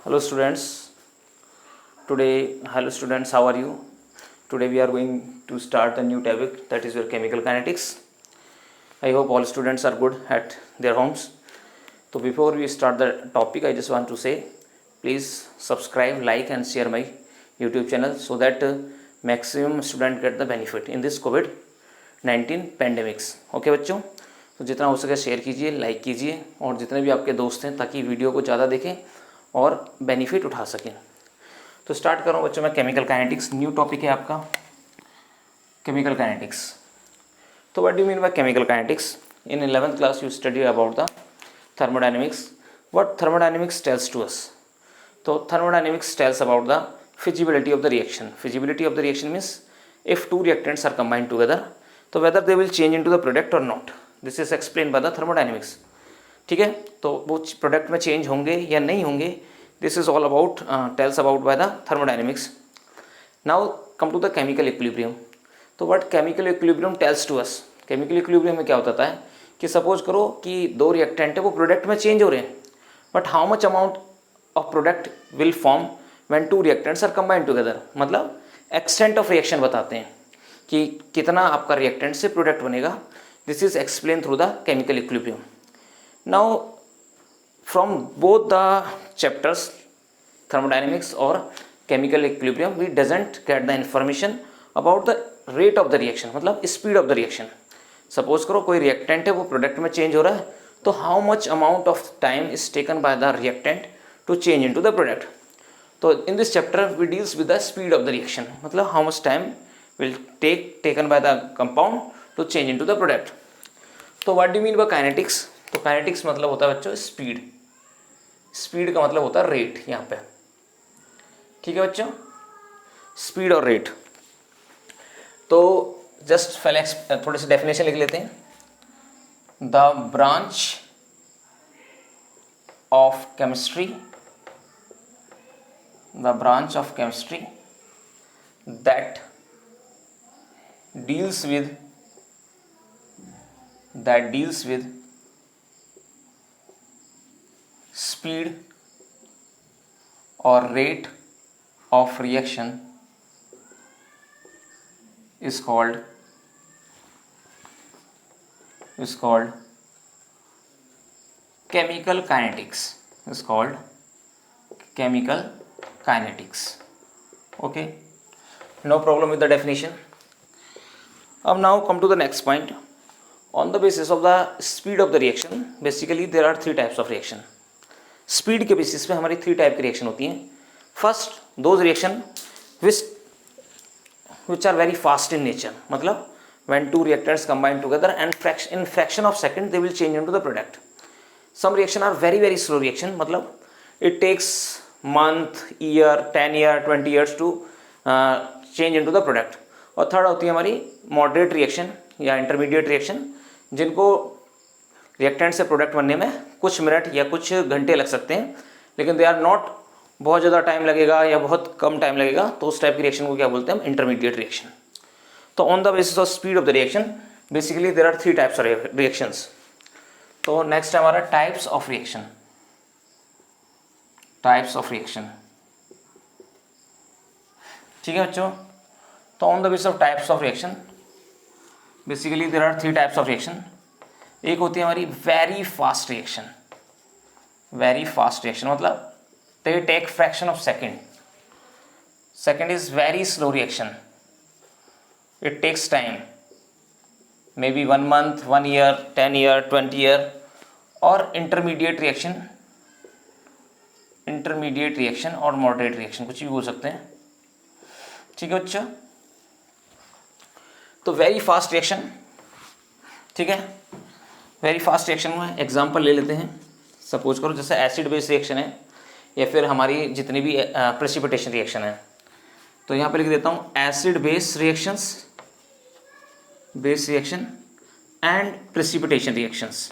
Hello students. Hello students, how are you? Today we are going to start a new topic, that is your chemical kinetics. I hope all students are good at their homes. So before we start the topic, I just want to say, please subscribe, like and share my YouTube channel so that maximum student get the benefit in this COVID-19 pandemics. Okay बच्चों, तो जितना हो सके share कीजिए, like कीजिए और जितने भी आपके दोस्त हैं ताकि वीडियो को ज़्यादा देखें और बेनिफिट उठा सकें. तो स्टार्ट कर रहा हूँ बच्चों मैं केमिकल काइनेटिक्स. न्यू टॉपिक है आपका केमिकल काइनेटिक्स. तो what do mean by chemical kinetics? In 11th class you study about the thermodynamics. What thermodynamics tells to us? So thermodynamics tells about the feasibility of the reaction. Feasibility of the reaction means if two reactants are combined together, so whether they will change into the product or not. This is explained by the thermodynamics. ठीक है, तो वो product में change होंगे या नहीं होंगे, this is all about tells about by the thermodynamics. Now come to the chemical equilibrium. तो what chemical equilibrium tells to us? Chemical equilibrium में क्या होता है कि सपोज करो कि दो रिएक्टेंट है वो प्रोडक्ट में चेंज हो रहे हैं, but how much amount of product will form when two reactants are combined together. मतलब एक्सटेंट ऑफ रिएक्शन बताते हैं कि कितना आपका रिएक्टेंट से प्रोडक्ट बनेगा. This is explain through the chemical equilibrium. Now from both the chapters, thermodynamics or chemical equilibrium, we doesn't get the information about the rate of the reaction, मतलब speed of the reaction. Suppose करो कोई reactant है वो product में change हो रहा है, तो how much amount of time is taken by the reactant to change into the product. तो in this chapter we deals with the speed of the reaction, मतलब how much time will taken by the compound to change into the product. तो what do you mean by kinetics? तो kinetics मतलब होता है बच्चों speed. Speed का मतलब होता है रेट यहाँ पे. ठीक है बच्चों, स्पीड और रेट. तो जस्ट पहले थोड़े से डेफिनेशन लिख लेते हैं. The branch of chemistry, the branch of chemistry that deals with speed or rate of reaction is called chemical kinetics. Okay, no problem with the definition. Now come to the next point. On the basis of the speed of the reaction, basically there are three types of reaction. Speed के basis पे हमारी 3 type की reaction होती हैं. First, those reaction which are very fast in nature, मतलब when two reactants combine together and in fraction of second they will change into the product. Some reaction are very very slow reaction, मतलब it takes month, year, 10 year, 20 years to change into the product. और third होती है हमारी moderate reaction या intermediate reaction, जिनको reactant से product बनने में कुछ मिनट या कुछ घंटे लग सकते हैं, लेकिन दे आर नॉट बहुत ज़्यादा टाइम लगेगा या बहुत कम टाइम लगेगा, तो उस टाइप की रिएक्शन को क्या बोलते हैं हम? Intermediate reaction. तो on the basis of speed of the reaction basically there are 3 types of reactions. तो नेक्स्ट है हमारा टाइप्स ऑफ रिएक्शन. ठीक है बच्चों, तो on the basis of types of reaction basically there are 3 types of reaction. एक होती है हमारी वेरी फास्ट रिएक्शन. मतलब they take fraction of second. Second is very slow reaction, it takes time, may be 1 month, 1 year, 10 year, 20 year. और intermediate reaction और moderate reaction, कुछ भी बोल सकते हैं. ठीक है बच्चों, तो वेरी फास्ट रिएक्शन. ठीक है, वेरी फास्ट रिएक्शन में एग्जांपल ले लेते हैं. सपोज करो जैसे एसिड बेस रिएक्शन है या फिर हमारी जितनी भी प्रेसिपिटेशन रिएक्शन है, तो यहाँ पे लिख देता हूँ acid base reaction and precipitation reactions.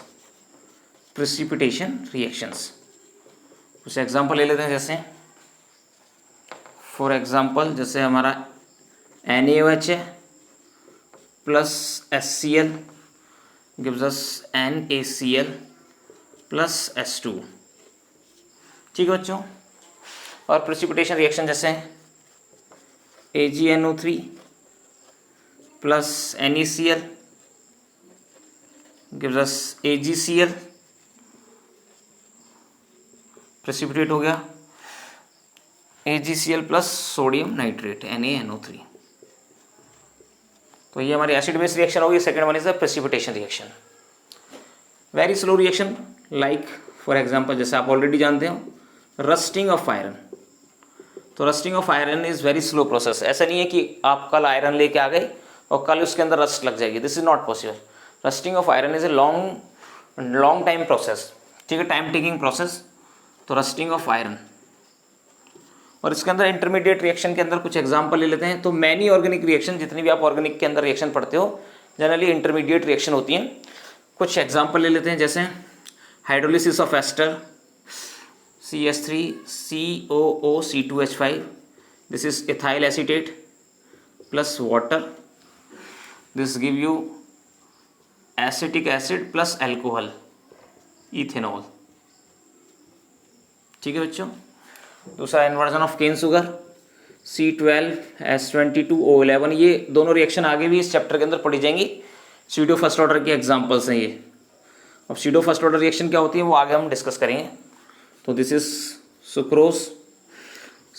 कुछ एग्जांपल ले लेते हैं. जैसे फॉर एग्जांपल जैसे हमारा NaOH है plus HCl gives us NaCl plus H2. ठीक है बच्चों, और प्रेसिपिटेशन रिएक्शन जैसे AgNO3 plus NaCl gives us AgCl, precipitate हो गया AgCl plus sodium nitrate NaNO3। तो ये हमारी एसिड बेस रिएक्शन होगी। Second one is the precipitation reaction. Very slow reaction like for example जैसे आप ऑलरेडी जानते हो रस्टिंग ऑफ आयरन। तो rusting of iron is very slow process. ऐसा नहीं है कि आप कल आयरन लेके आ गए और कल उसके अंदर रस्ट लग जाएगी, this is not possible. Rusting of iron is a long time process, ठीक है, टाइम टेकिंग प्रोसेस। तो रस्टिंग ऑफ आयरन, और इसके अंदर इंटरमीडिएट रिएक्शन के अंदर कुछ एग्जांपल ले लेते हैं। तो मैनी ऑर्गेनिक रिएक्शन, जितनी भी आप ऑर्गेनिक के अंदर रिएक्शन पढ़ते हो जनरली इंटरमीडिएट रिएक्शन होती हैं। कुछ एग्जांपल ले लेते हैं जैसे hydrolysis of ester CH3COOC2H5, this is ethyl acetate plus water, this give you acetic acid plus alcohol ethanol, ठीक है बच्चों। दूसरा inversion of cane sugar C12H22O11, ये दोनों रिएक्शन आगे भी इस चैप्टर के अंदर पढ़ी जाएंगी। स्यूडो फर्स्ट ऑर्डर के एग्जांपल्स हैं ये। अब स्यूडो फर्स्ट ऑर्डर रिएक्शन क्या होती है वो आगे हम डिस्कस करेंगे। तो this is sucrose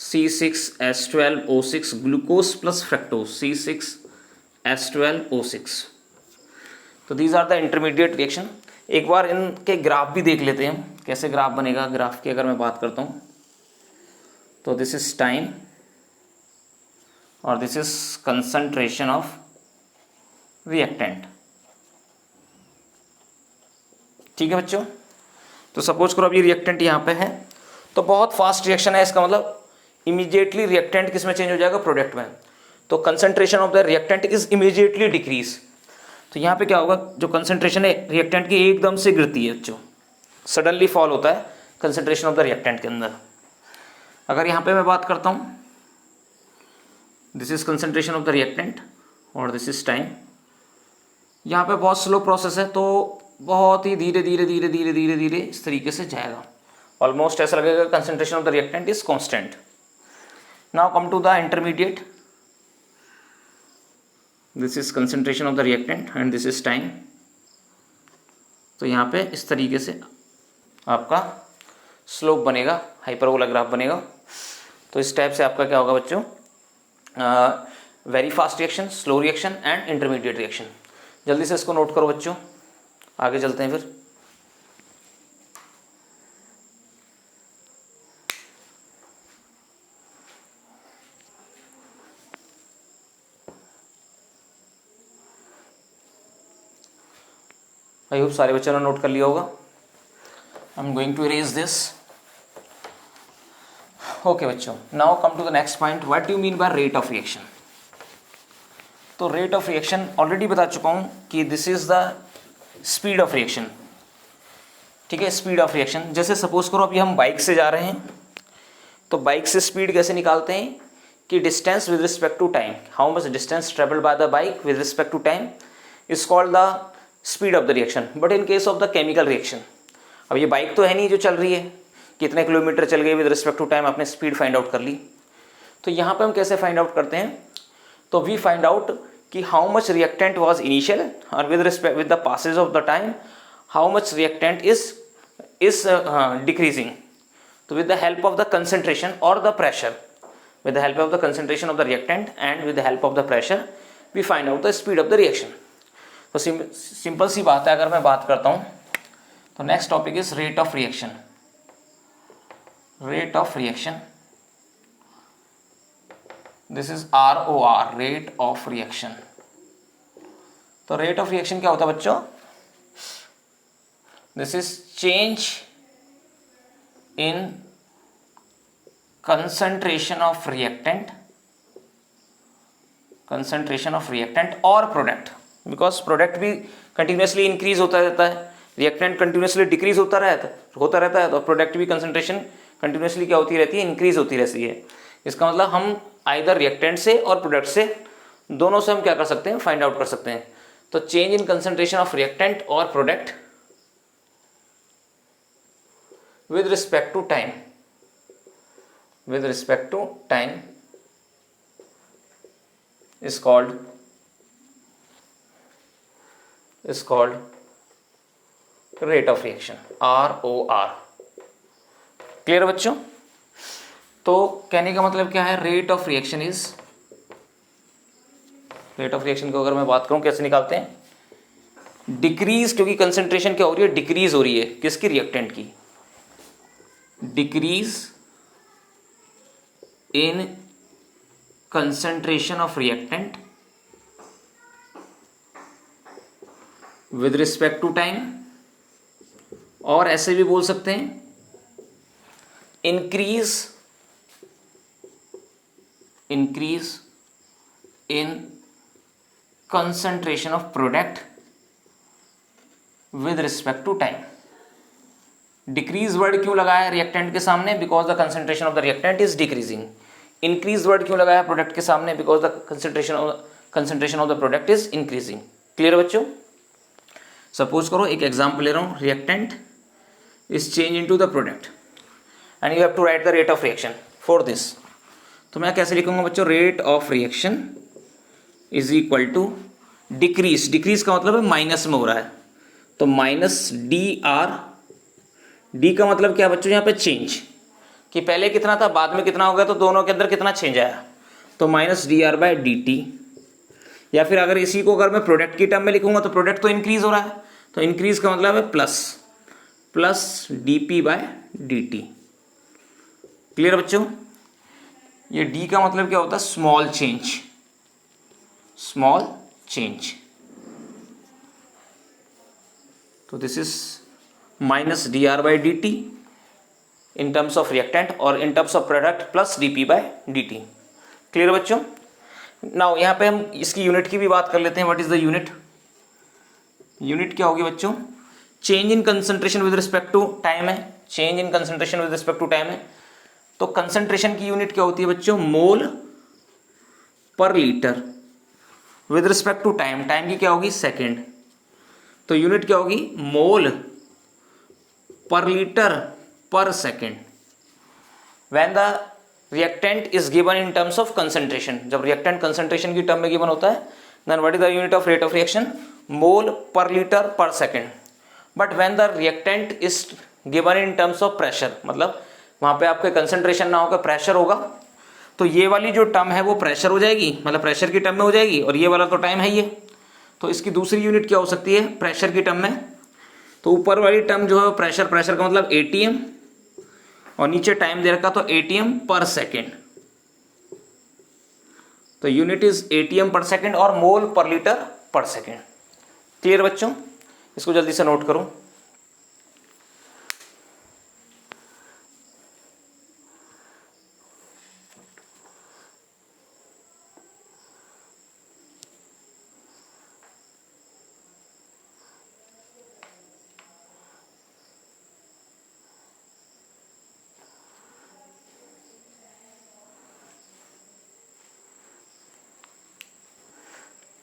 C6H12O6 glucose plus fructose C6H12O6। तो these are the intermediate reaction. एक बार इनके ग्राफ भी देख लेते हैं कैसे ग्राफ बनेगा। ग्राफ की अगर मैं बात करता हूँ तो दिस इज टाइम और this is concentration of reactant, ठीक है बच्चों। तो सपोज करो अब ये रिएक्टेंट यहाँ पे है, तो बहुत फास्ट रिएक्शन है, इसका मतलब इमीडिएटली रिएक्टेंट किस में चेंज हो जाएगा, प्रोडक्ट में। तो concentration of the reactant is immediately decrease. तो यहाँ पे क्या होगा, जो कंसंट्रेशन है रिएक्टेंट की एकदम से गिरती है बच्चों, सडनली फॉल होता है कंसंट्रेशन ऑफ द रिएक्टेंट के अंदर। अगर यहाँ पे मैं बात करता हूँ, this is concentration of the reactant और दिस इज टाइम। यहाँ पे बहुत स्लो प्रोसेस है, तो बहुत ही धीरे धीरे धीरे धीरे धीरे धीरे इस तरीके से जाएगा। ऑलमोस्ट ऐसा लगेगा concentration of the reactant is constant. Now come to the intermediate, this is concentration of the reactant and this is time. तो यहाँ पे इस तरीके से आपका स्लोप बनेगा, हाइपरबोला ग्राफ बनेगा। तो इस टाइप से आपका क्या होगा बच्चों, very fast reaction, slow reaction and intermediate reaction. जल्दी से इसको नोट करो बच्चों, आगे चलते हैं फिर। आई होप सारे बच्चों ने नोट कर लिया होगा। I am going to erase this. Okay बच्चों, now come to the next point, what do mean by rate of reaction. तो रेट ऑफ रिएक्शन ऑलरेडी बता चुका हूं कि this is the speed of reaction, ठीक है, स्पीड ऑफ रिएक्शन। जैसे suppose करो अभी हम बाइक से जा रहे हैं, तो बाइक से स्पीड कैसे निकालते हैं कि distance with respect to time, how much distance travelled by the bike with respect to time is called the speed of the reaction. But in case of the chemical reaction, अब ये bike तो है नहीं जो चल रही है, कितने किलोमीटर चल गई विद रिस्पेक्ट टू टाइम, आपने स्पीड फाइंड आउट कर ली। तो यहाँ पे हम कैसे फाइंड आउट करते हैं, तो वी फाइंड आउट कि how much reactant was initial और with respect with the passage of the time how much reactant is decreasing. तो with the help of the concentration और the pressure, with the help of the concentration of the reactant and with the help of the pressure we find out the speed of the reaction. तो simple सी बात है। अगर मैं बात करता हूँ तो next topic is rate of reaction. Rate of reaction, this is ROR, rate of reaction. तो रेट ऑफ रिएक्शन क्या होता है बच्चों, this is change in concentration of reactant, concentration of reactant और प्रोडक्ट, बिकॉज प्रोडक्ट भी continuously increase होता रहता है, रिएक्टेंट कंटिन्यूसली डिक्रीज होता रहता है, तो प्रोडक्ट भी कंसंट्रेशन कंटिन्यूसली क्या होती रहती है, इंक्रीज होती रहती है। इसका मतलब हम आइदर रिएक्टेंट से और प्रोडक्ट से, दोनों से हम क्या कर सकते हैं, फाइंड आउट कर सकते हैं। तो change in concentration of reactant और product with respect to time, with respect to time is called rate of reaction, ROR। Clear है बच्चों? तो कहने का मतलब क्या है, रेट ऑफ रिएक्शन को अगर मैं बात करूं कैसे निकालते हैं, डिक्रीज, क्योंकि कंसंट्रेशन क्या हो रही है, डिक्रीज हो रही है, किसकी, रिएक्टेंट की, decrease in concentration of reactant with respect to time, और ऐसे भी बोल सकते हैं increase in concentration of product with respect to time. Decrease word क्यों लगाया रिएक्टेंट के सामने, because the concentration of the reactant is decreasing. Increase word क्यों लगाया प्रोडक्ट के सामने, because the concentration of the product is increasing. Clear बच्चों? Suppose करो एक एग्जांपल ले रहा हूं, reactant is change into the product and you have to write the rate of reaction for this. तो मैं कैसे लिखूंगा बच्चों, rate of reaction is equal to decrease का मतलब है माइनस में हो रहा है, तो माइनस डी आर, डी का मतलब क्या बच्चों यहाँ पे, चेंज, कि पहले कितना था बाद में कितना हो गया, तो दोनों के अंदर कितना चेंज आया, तो minus D r by D t. या फिर अगर इसी को अगर मैं प्रोडक्ट की टर्म में लिखूंगा तो प्रोडक्ट तो इंक्रीज हो रहा है, तो इंक्रीज का मतलब है plus D P by D T. Clear बच्चों? ये डी का मतलब क्या होता है, स्मॉल चेंज। तो this is minus D R by D T in terms of reactant, और in terms of product plus D P by D T. Clear बच्चों? नाउ यहाँ पे हम इसकी यूनिट की भी बात कर लेते हैं। What is the unit? Unit क्या होगी बच्चों? Change in concentration with respect to time है, change in concentration with respect to time है, तो कंसंट्रेशन की यूनिट क्या होती है बच्चों, mole per litre. With respect to time, time की क्या होगी, सेकेंड, तो यूनिट क्या होगी, मोल per litre per second. When the reactant is given in terms of concentration, जब रिएक्टेंट कंसंट्रेशन की टर्म में गिवन होता है, then what is the unit of rate of reaction, mole per litre per second. But when the reactant is given in terms of pressure, मतलब वहां पे आपके concentration ना होकर प्रेशर होगा, तो ये वाली जो टर्म है वो प्रेशर हो जाएगी, मतलब प्रेशर की टर्म में हो जाएगी, और ये वाला तो टाइम है ये, तो इसकी दूसरी यूनिट क्या हो सकती है, प्रेशर की टर्म में। तो ऊपर वाली टर्म जो है प्रेशर का मतलब एटीएम, और नीचे टाइम दे रखा तो एटीएम पर सेकेंड, तो यूनिट इज एटीएम पर सेकेंड और मोल per litre per second. Clear बच्चों? इसको जल्दी से नोट करो।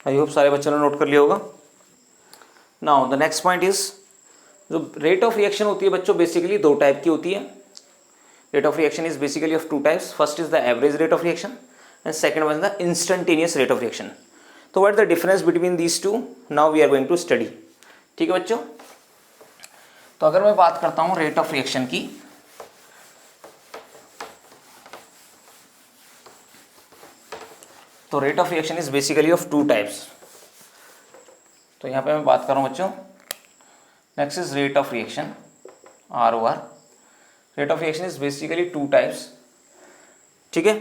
आई होप सारे बच्चों ने नोट कर लिया होगा। Now the next point is, जो रेट ऑफ रिएक्शन होती है बच्चों बेसिकली दो टाइप की होती है। Rate of reaction is basically of two types, first is the average rate of reaction and second one is the instantaneous rate of reaction. तो what is the difference between these two, now we are going to study. ठीक है बच्चों? तो अगर मैं बात करता हूं रेट ऑफ रिएक्शन की, तो rate of reaction is basically of two types. तो यहां पे मैं बात कर रहा हूं बच्चों, next is rate of reaction, ROR। Rate of reaction is basically two types. ठीक है?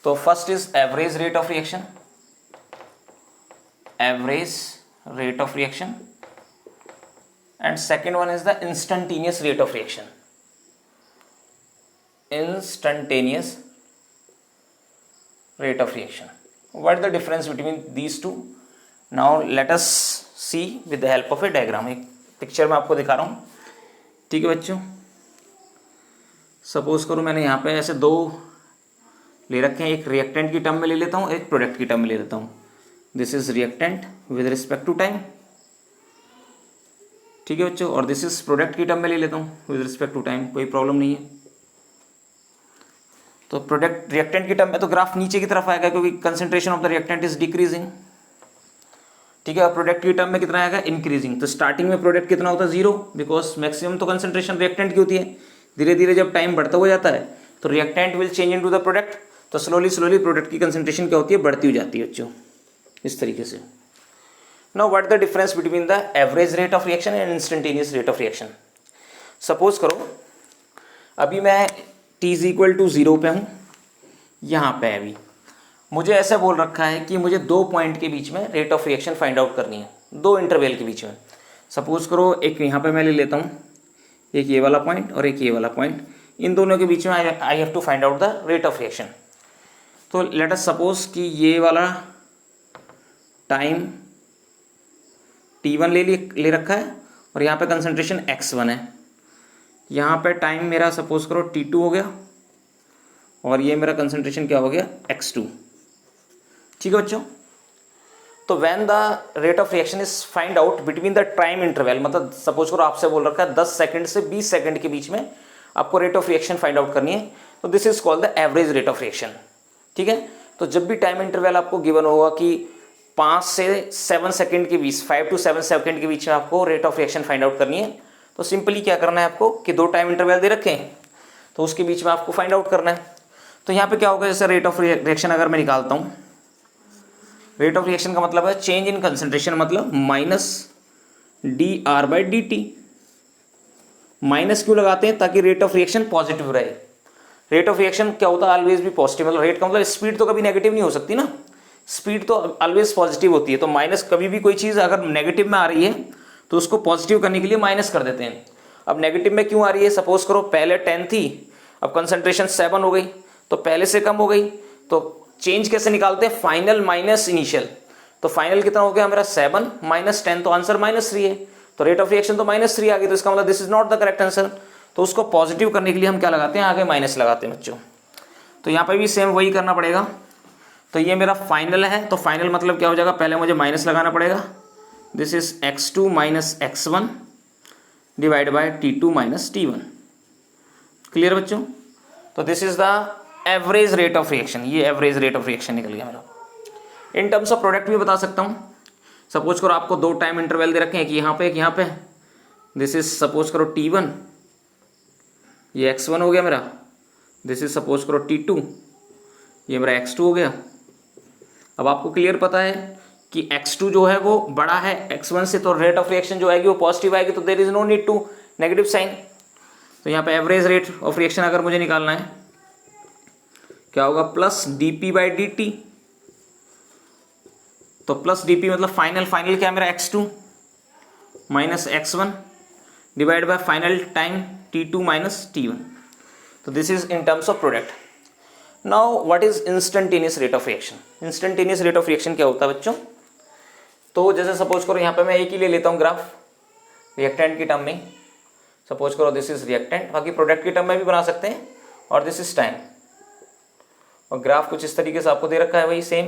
तो first is average rate of reaction, and second one is the instantaneous rate of reaction, instantaneous rate of reaction. What is the difference between these two? Now let us see with the help of a diagram. एक picture में आपको दिखा रहा हूँ। ठीक है बच्चों? Suppose करो मैंने यहाँ पे ऐसे दो ले रखे हैं, एक रिएक्टेंट की टर्म में ले लेता हूँ, एक प्रोडक्ट की टर्म में ले लेता हूँ। This is reactant with respect to time, ठीक है बच्चों, और दिस इज प्रोडक्ट की टर्म में ले लेता हूँ विद रिस्पेक्ट टू टाइम, कोई प्रॉब्लम नहीं है। तो प्रोडक्ट रिएक्टेंट की टर्म में तो ग्राफ नीचे की तरफ आएगा क्योंकि concentration of the reactant is decreasing, ठीक है। और प्रोडक्ट की टर्म में कितना आएगा, इंक्रीजिंग। तो स्टार्टिंग में प्रोडक्ट कितना होता है, 0, बिकॉज मैक्सिमम तो कंसेंट्रेशन रिएक्टेंट की होती है। धीरे धीरे जब टाइम बढ़ता हो जाता है तो reactant will change into the product, तो स्लोली स्लोली प्रोडक्ट की कंसेंट्रेशन क्या होती है, बढ़ती हो जाती है बच्चों, इस तरीके से। Now what the difference between the average rate of reaction and instantaneous rate of reaction. Suppose करो अभी मैं t इज इक्वल टू 0 पे हूँ, यहाँ पे अभी मुझे ऐसा बोल रखा है कि मुझे 2 पॉइंट के बीच में rate of reaction find out करनी है, 2 इंटरवल के बीच में। सपोज करो एक यहाँ पे मैं ले लेता हूँ, एक ये वाला पॉइंट और एक ये वाला पॉइंट, इन दोनों के बीच में I have to find out the rate of reaction. तो लेट अस सपोज कि ये वाला टाइम t1 ले रखा है और यहाँ पे कंसंट्रेशन x1 है, यहाँ पे टाइम मेरा सपोज करो t2 हो गया और ये मेरा कंसंट्रेशन क्या हो गया, x2, ठीक है बच्चों। तो when the rate of reaction is find out between the time interval, मतलब सपोज करो आपसे बोल रखा है 10 सेकंड से 20 सेकंड के बीच में आपको rate of reaction find out करनी है, तो this is called the average rate of reaction, ठीक है। तो जब भी टाइम इंटरवल आपको गिवन होगा कि 5 से 7 सेकंड के बीच, 5 to 7 सेकंड के बीच में आपको rate of reaction find out करनी है, तो सिंपली क्या करना है आपको कि 2 टाइम इंटरवल दे रखे हैं तो उसके बीच में आपको फाइंड आउट करना है। तो यहाँ पे क्या होगा, जैसे रेट ऑफ रिएक्शन अगर मैं निकालता हूँ, रेट ऑफ रिएक्शन का मतलब है चेंज इन कंसंट्रेशन, मतलब माइनस dr/dt। माइनस क्यों लगाते हैं, ताकि रेट ऑफ रिएक्शन पॉजिटिव रहे। रेट ऑफ रिएक्शन क्या होता है, ऑलवेज भी पॉजिटिव, मतलब रेट का मतलब स्पीड तो कभी नेगेटिव नहीं हो सकती ना, स्पीड तो ऑलवेज पॉजिटिव होती है। तो माइनस, कभी भी कोई चीज़ अगर नेगेटिव में आ रही है तो उसको पॉजिटिव करने के लिए माइनस कर देते हैं। अब नेगेटिव में क्यों आ रही है, सपोज करो पहले 10 थी, अब कंसंट्रेशन 7 हो गई, तो पहले से कम हो गई, तो चेंज कैसे निकालते हैं, फाइनल माइनस इनिशियल। तो फाइनल कितना हो गया मेरा 7 माइनस 10, तो आंसर -3 है, तो रेट ऑफ रिएक्शन तो -3 आ गई, तो इसका मतलब this is not the correct answer. तो उसको पॉजिटिव करने के लिए हम क्या लगाते हैं, आगे माइनस लगाते हैं बच्चों। तो यहाँ पे भी सेम वही करना पड़ेगा। तो ये मेरा फाइनल है, तो फाइनल मतलब क्या हो जाएगा, पहले मुझे माइनस लगाना पड़ेगा, this is x2 minus x1 divide by t2 minus t1। Clear बच्चों। तो this is the average rate of reaction, ये एवरेज रेट ऑफ रिएक्शन निकल गया मेरा। इन टर्म्स ऑफ प्रोडक्ट भी बता सकता हूँ। सपोज करो आपको 2 टाइम इंटरवल दे रखे हैं, कि यहाँ पे एक यहाँ पे, दिस इज सपोज करो t1, ये x1 हो गया मेरा, दिस इज सपोज करो t2, ये मेरा x2 हो गया। अब आपको क्लियर पता है कि x2 जो है वो बड़ा है x1 से, तो रेट ऑफ रिएक्शन जो आएगी वो पॉजिटिव आएगी, तो there is no need to negative sign. तो यहाँ पे एवरेज रेट ऑफ रिएक्शन अगर मुझे निकालना है, क्या होगा, प्लस dp/dt। तो प्लस dp मतलब फाइनल क्या है मेरा x2 minus x1 divide by final time t2 minus t1। तो this is in terms of product. Now what is instantaneous rate of reaction. Instantaneous rate of reaction क्या होता है बच्चों, तो जैसे सपोज करो यहाँ पे मैं एक ही ले लेता हूँ ग्राफ, रिएक्टेंट की टर्म में। सपोज करो दिस इज रिएक्टेंट, बाकी प्रोडक्ट की टर्म में भी बना सकते हैं, और दिस इज टाइम, और ग्राफ कुछ इस तरीके से आपको दे रखा है वही सेम,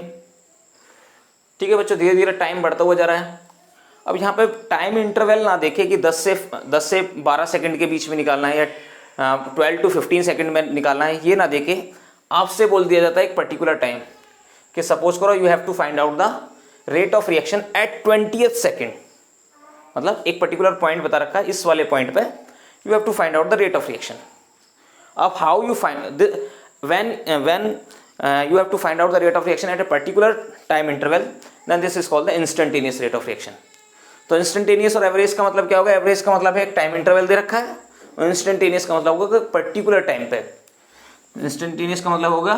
ठीक है बच्चों। धीरे धीरे टाइम बढ़ता हुआ जा रहा है। अब यहाँ पे टाइम इंटरवल ना देखे कि 10 से 12 सेकंड के बीच में निकालना है या 12 to 15 सेकंड में निकालना है, ये ना देखे, आपसे बोल दिया जाता है एक पर्टिकुलर टाइम, कि सपोज करो you have to find out the rate of reaction at 20th second. मतलब एक पर्टिकुलर पॉइंट बता रखा है, इस वाले पॉइंट पे you have to find out the rate of reaction. अब how you find when you have to find out the rate of reaction at a particular time interval, then this is called the instantaneous rate of reaction। तो instantaneous और average का मतलब क्या होगा, average का मतलब है एक टाइम इंटरवल दे रखा है, और instantaneous का मतलब होगा कि पर्टिकुलर टाइम पे। instantaneous का मतलब होगा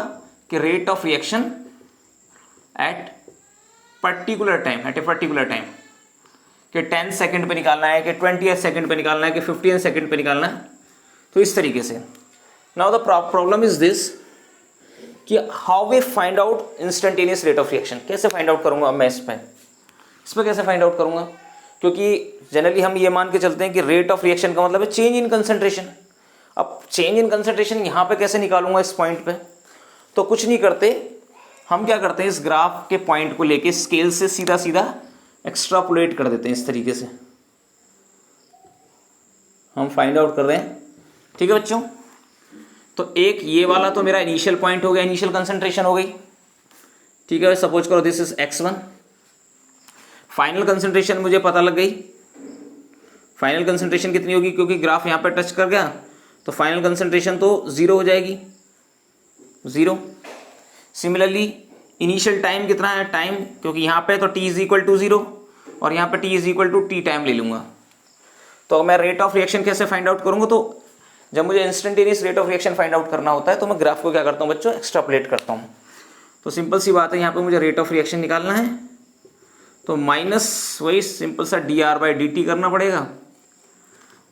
कि rate of reaction at particular time, at a particular time, कि 10 सेकंड पे निकालना है, कि 20th सेकंड पे निकालना है, कि 15th सेकंड पे निकालना है, तो इस तरीके से। Now the problem is this कि how we find out instantaneous rate of reaction. कैसे फाइंड आउट करूंगा अब मैं इस पर कैसे फाइंड आउट करूंगा, क्योंकि जनरली हम ये मान के चलते हैं कि रेट ऑफ रिएक्शन का मतलब है चेंज इन कंसंट्रेशन। अब चेंज इन कंसंट्रेशन यहाँ पे कैसे निकालूंगा इस पॉइंट पे, तो कुछ नहीं करते, हम क्या करते हैं, इस ग्राफ के पॉइंट को लेके स्केल से सीधा सीधा एक्स्ट्रापोलेट कर देते हैं। इस तरीके से हम फाइंड आउट कर रहे हैं, ठीक है बच्चों। तो एक ये वाला तो मेरा इनिशियल पॉइंट हो गया, इनिशियल कंसंट्रेशन हो गई, ठीक है। सपोज करो this is x1, final concentration मुझे पता लग गई। फाइनल कंसंट्रेशन कितनी होगी, क्योंकि ग्राफ यहाँ पे टच कर गया तो फाइनल कंसंट्रेशन तो 0 हो जाएगी, 0। सिमिलरली इनिशियल टाइम कितना है, टाइम क्योंकि यहाँ पे तो t इज इक्वल टू 0 और यहाँ पे t is equal to t time ले लूंगा। तो मैं रेट ऑफ रिएक्शन कैसे फाइंड आउट करूंगा, तो जब मुझे instantaneous rate of reaction find out करना होता है तो मैं ग्राफ को क्या करता हूँ बच्चों, एक्स्ट्रापोलेट करता हूँ। तो सिंपल सी बात है, यहाँ पे मुझे रेट ऑफ रिएक्शन निकालना है तो माइनस वही सिंपल सा dr/dt करना पड़ेगा।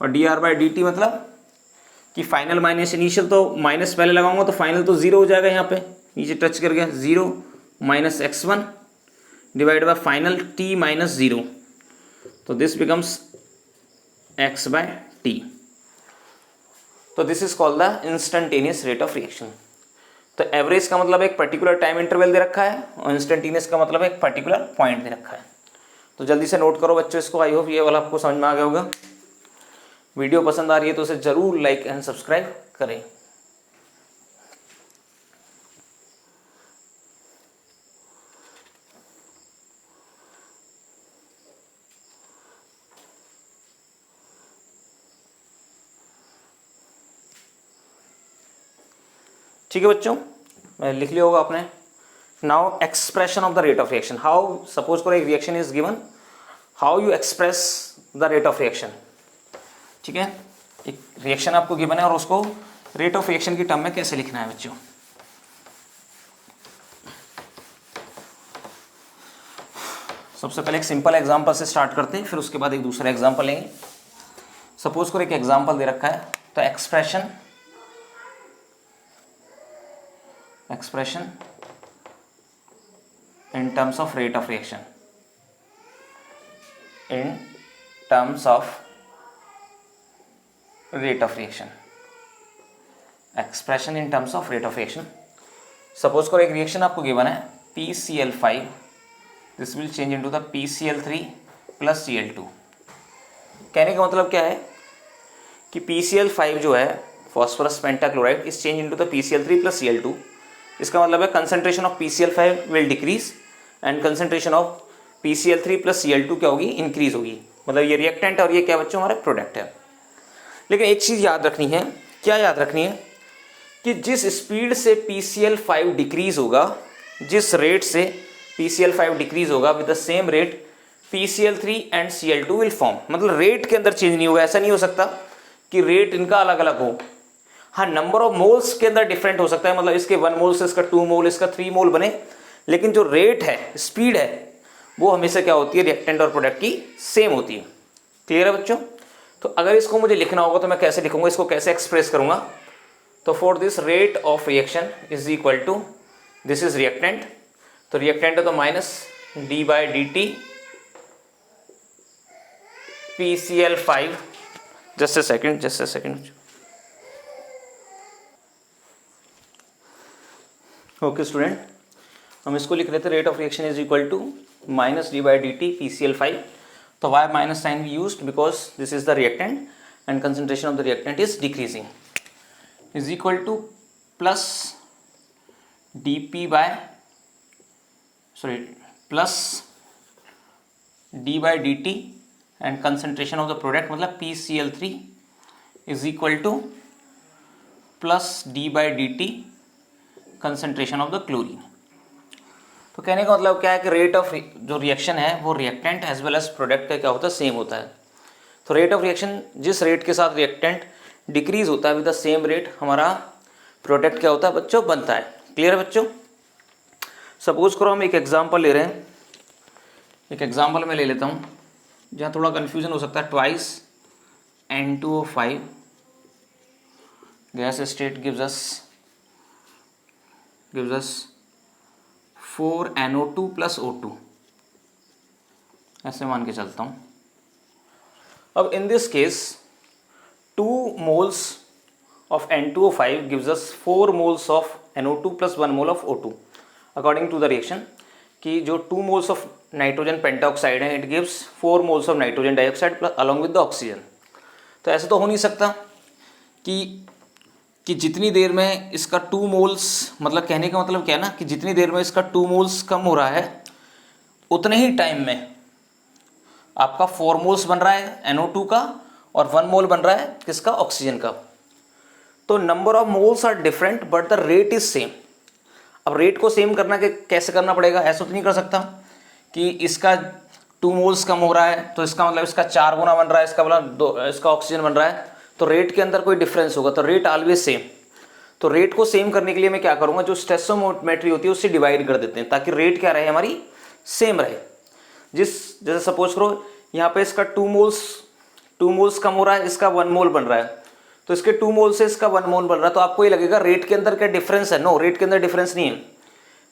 और dr/dt मतलब कि फाइनल माइनस इनिशियल, तो माइनस पहले लगाऊंगा तो फाइनल तो 0 हो जाएगा, यहाँ पे नीचे टच कर गया, 0 minus x1 divide by final t minus 0, तो दिस बिकम्स x/t। तो this is called the instantaneous rate of reaction. तो एवरेज का मतलब एक पर्टिकुलर टाइम इंटरवल दे रखा है और इंस्टेंटेनियस का मतलब एक पर्टिकुलर पॉइंट दे रखा है। तो जल्दी से नोट करो बच्चों इसको। आई होप ये वाला आपको समझ में आ गया होगा। वीडियो पसंद आ रही है तो उसे जरूर लाइक एंड सब्सक्राइब करें। ठीक है बच्चों, लिख लिया होगा आपने। Now expression of the rate of reaction, how, suppose करो एक reaction is given, how you express the rate of reaction. ठीक है, एक रिएक्शन आपको गिवन है और उसको रेट ऑफ रिएक्शन की टर्म में कैसे लिखना है बच्चों। सबसे पहले एक सिंपल एग्जांपल से स्टार्ट करते हैं, फिर उसके बाद एक दूसरा एग्जांपल लेंगे। सपोज करो एक एग्जांपल दे रखा है, तो expression in terms of rate of reaction, in terms of rate of reaction, expression in terms of rate of reaction। Suppose करो एक रिएक्शन आपको गिवन है PCl5, this will change into the PCl3 plus Cl2। कहने का मतलब क्या है कि PCl5 जो है phosphorus pentachloride is change into the PCl3 plus Cl2। इसका मतलब है concentration of PCl5 will decrease and concentration of PCl3 plus Cl2 क्या होगी, इंक्रीज होगी। मतलब ये रिएक्टेंट और ये क्या बच्चों हमारा प्रोडक्ट है। लेकिन एक चीज़ याद रखनी है, क्या याद रखनी है कि जिस स्पीड से PCl5 डिक्रीज होगा, जिस रेट से PCl5 डिक्रीज होगा, with the same rate PCl3 and Cl2 will form. मतलब रेट के अंदर चेंज नहीं होगा। ऐसा नहीं हो सकता कि रेट इनका अलग अलग हो। हाँ, नंबर ऑफ मोल्स के अंदर डिफरेंट हो सकता है, मतलब इसके 1 मोल से इसका 2 मोल, इसका 3 मोल बने, लेकिन जो रेट है, स्पीड है, वो हमेशा क्या होती है, रिएक्टेंट और प्रोडक्ट की सेम होती है। क्लियर है बच्चों। तो अगर इसको मुझे लिखना होगा तो मैं कैसे लिखूंगा, इसको कैसे एक्सप्रेस करूंगा। तो for this rate of reaction is equal to, this is reactant, तो रिएक्टेंट है तो minus d/dt PCl5, just a second. Okay student, हम इसको लिख रहे थे rate of reaction is equal to minus d/dt PCl5। तो why minus sign we used, because this is the reactant and concentration of the reactant is decreasing, is equal to plus plus d/dt and concentration of the product मतलब PCl3 is equal to plus d/dt concentration of the chlorine. तो कहने का मतलब क्या है कि rate of जो reaction है वो reactant as well as product का क्या होता है, सेम होता है। तो रेट ऑफ रिएक्शन, जिस रेट के साथ रिएक्टेंट डिक्रीज होता है, विद द सेम रेट हमारा प्रोडक्ट क्या होता है बच्चों, बनता है। क्लियर है बच्चों। सपोज करो हम एक एग्जांपल ले रहे हैं, एक एग्जांपल मैं ले लेता हूँ जहाँ थोड़ा कन्फ्यूजन हो सकता है। Twice N2O5 gas state gives us 4NO2 plus O2, ऐसे मान के चलता हूँ। अब in this case 2 moles of N2O5 gives us 4 moles of NO2 plus 1 mole of O2 according to the reaction. कि जो 2 मोल्स ऑफ नाइट्रोजन पेंटाऑक्साइड है, it gives 4 moles of nitrogen dioxide plus along with the oxygen. तो ऐसा तो हो नहीं सकता कि कि जितनी देर में इसका 2 मोल्स, मतलब कहने का मतलब क्या है ना, कि जितनी देर में इसका 2 मोल्स कम हो रहा है उतने ही टाइम में आपका 4 मोल्स बन रहा है NO2 का और 1 मोल बन रहा है किसका, ऑक्सीजन का। तो number of moles are different but the rate is same. अब रेट को सेम करना के कैसे करना पड़ेगा, ऐसा तो नहीं कर सकता कि इसका 2 मोल्स कम हो रहा है तो इसका मतलब इसका 4 गुना बन रहा है, इसका मतलब इसका ऑक्सीजन बन रहा है, तो रेट के अंदर कोई डिफरेंस होगा, तो रेट ऑलवेज सेम। तो रेट को सेम करने के लिए मैं क्या करूंगा, जो स्टोइकियोमेट्री होती है उससे डिवाइड कर देते हैं ताकि रेट क्या रहे, हमारी सेम रहे। जैसे सपोज करो यहाँ पे इसका 2 मोल्स कम हो रहा है, इसका 1 मोल बन रहा है, तो इसके 2 मोल से इसका 1 मोल बन रहा है, तो आपको ये लगेगा रेट के अंदर क्या डिफरेंस है। नो, रेट के अंदर डिफरेंस नहीं है।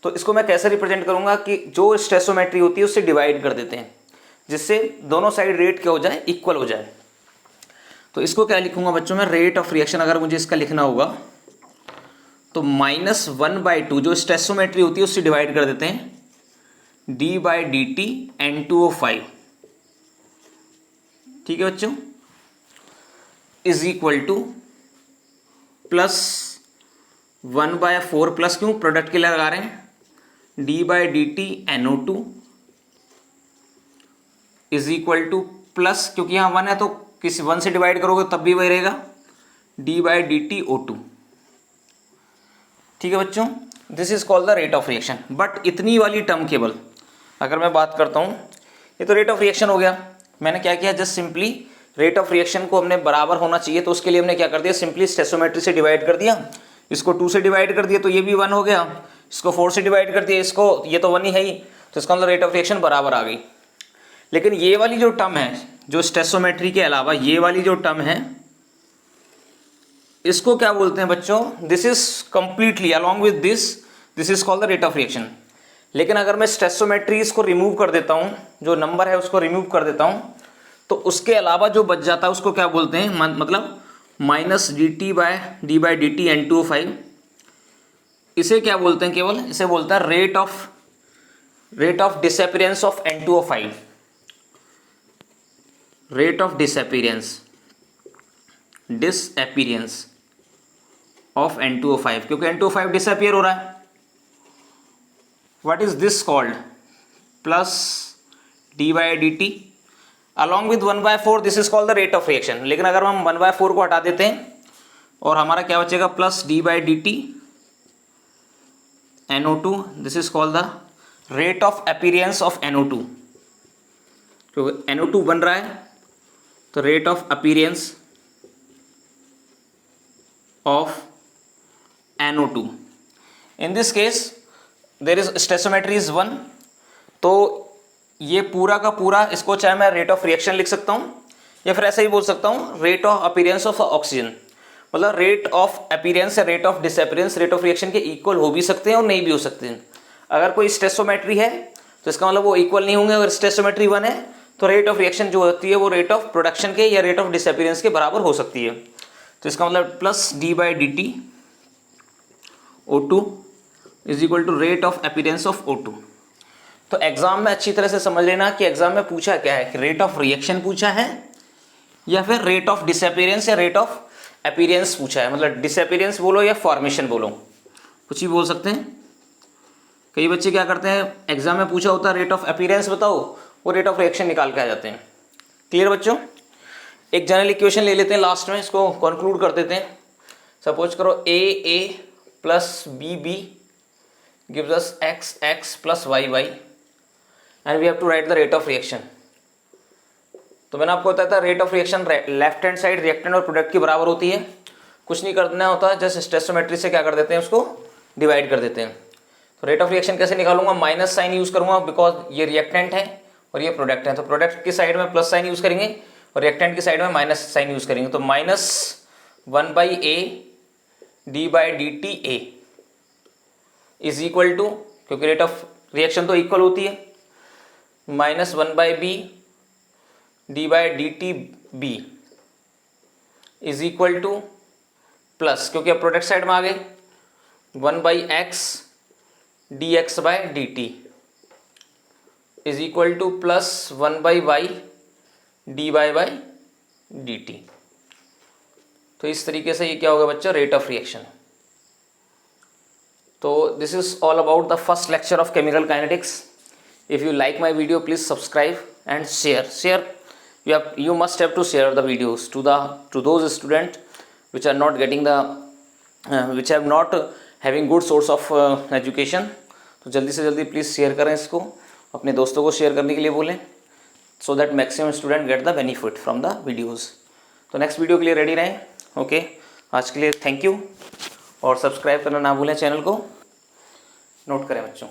तो इसको मैं कैसे रिप्रेजेंट करूंगा कि जो स्टोइकियोमेट्री होती है उससे डिवाइड कर देते हैं जिससे दोनों साइड रेट क्या हो जाए, इक्वल हो जाए। तो इसको क्या लिखूंगा बच्चों में, रेट ऑफ रिएक्शन अगर मुझे इसका लिखना होगा तो -1/2 जो स्टोइकियोमेट्री होती है उससे डिवाइड कर देते हैं d/dt N2O5, ठीक है बच्चों, इज इक्वल टू +1/4 प्लस, क्यों प्रोडक्ट के लिए लगा रहे हैं, d/dt NO2 is equal to plus, क्योंकि यहां 1 है तो किसी 1 से डिवाइड करोगे तब भी वही रहेगा, d/dt O2। ठीक है बच्चों, this is called the rate of reaction. But इतनी वाली टर्म केवल अगर मैं बात करता हूं, ये तो रेट ऑफ रिएक्शन हो गया। मैंने क्या किया, just simply rate of reaction को हमने बराबर होना चाहिए तो उसके लिए हमने क्या कर दिया, सिंपली स्टोइकियोमेट्री से डिवाइड कर दिया, इसको 2 से डिवाइड कर दिया तो ये भी 1 हो गया, इसको 4 से डिवाइड कर दिया, इसको ये तो 1 ही है ही, तो इसका मतलब रेट ऑफ रिएक्शन बराबर आ गई। लेकिन ये वाली जो टर्म है, जो स्टोइकियोमेट्री के अलावा ये वाली जो टर्म है, इसको क्या बोलते हैं बच्चों, this is completely along with this is called the rate of reaction. लेकिन अगर मैं स्टोइकियोमेट्री इसको रिमूव कर देता हूं, जो नंबर है उसको रिमूव कर देता हूं, तो उसके अलावा जो बच जाता है उसको क्या बोलते हैं, मतलब -dt/d/dt N2O5, इसे क्या बोलते हैं, केवल इसे बोलते हैं rate of disappearance of N2O5, rate of disappearance of N2O5, क्योंकि N2O5 डिसअपीयर हो रहा है। What is this called, plus d/dt along with 1/4, this is called the rate of reaction. लेकिन अगर हम 1/4 को हटा देते हैं और हमारा क्या बचेगा, plus d/dt NO2, this is called the rate of appearance of NO2, क्योंकि NO2 बन रहा है तो rate of appearance of NO2। In this case there is stoichiometry is 1, तो ये पूरा का पूरा, इसको चाहे मैं रेट ऑफ रिएक्शन लिख सकता हूं या फिर ऐसा ही बोल सकता हूं rate of appearance of oxygen. मतलब रेट ऑफ अपीयरेंस या rate of disappearance rate of reaction के इक्वल हो भी सकते हैं और नहीं भी हो सकते हैं। अगर कोई स्टोइकियोमेट्री है तो इसका मतलब वो इक्वल नहीं होंगे। अगर स्टोइकियोमेट्री 1 है तो रेट ऑफ रिएक्शन जो होती है वो रेट ऑफ प्रोडक्शन के या रेट ऑफ डिसअपीयरेंस के बराबर हो सकती है। तो इसका मतलब plus d/dt O2 is equal to rate of appearance of O2। तो एग्जाम में अच्छी तरह से समझ लेना कि एग्जाम में पूछा क्या है, कि रेट ऑफ रिएक्शन पूछा है या फिर रेट ऑफ डिसअपीयरेंस या रेट ऑफ अपीयरेंस पूछा है। मतलब डिसअपीयरेंस बोलो या फॉर्मेशन बोलो, कुछ भी बोल सकते हैं। कई बच्चे क्या करते हैं, एग्जाम में पूछा होता है रेट ऑफ अपीयरेंस बताओ, वो रेट ऑफ रिएक्शन निकाल के आ जाते हैं। क्लियर बच्चों, एक जनरल इक्वेशन ले लेते हैं लास्ट में, इसको कंक्लूड कर देते हैं। सपोज करो a plus b gives us x plus y and we have to write the rate of reaction। तो मैंने आपको बताया था rate of reaction left hand side reactant और प्रोडक्ट की बराबर होती है, कुछ नहीं करना होता, जस्ट स्टोइकियोमेट्री से क्या कर देते हैं, उसको डिवाइड कर देते हैं। तो रेट ऑफ रिएक्शन कैसे निकालूंगा, माइनस साइन यूज करूंगा, बिकॉज ये रिएक्टेंट है और ये प्रोडक्ट है, तो प्रोडक्ट की साइड में प्लस साइन यूज करेंगे और रिएक्टेंट की साइड में माइनस साइन यूज करेंगे। तो -1/a d/dt A is equal to, क्योंकि रेट ऑफ रिएक्शन तो इक्वल होती है, -1/b d/dt B is equal to plus, क्योंकि अब प्रोडक्ट साइड में आ गए, 1/x dx/dt is equal to plus 1/y dy/dt। तो इस तरीके से ये क्या होगा बच्चों, रेट ऑफ रिएक्शन। तो this is all about the first lecture of chemical kinetics. If you like my video please subscribe and share you must have to share the videos to those students which are not getting the which have not having good source of education। तो जल्दी से जल्दी please share करें इसको, अपने दोस्तों को share करने के लिए बोलें, so that maximum student get the benefit from the videos. तो नेक्स्ट वीडियो के लिए रेडी रहें। ओके, आज के लिए थैंक यू, और सब्सक्राइब करना ना भूलें, चैनल को नोट करें बच्चों।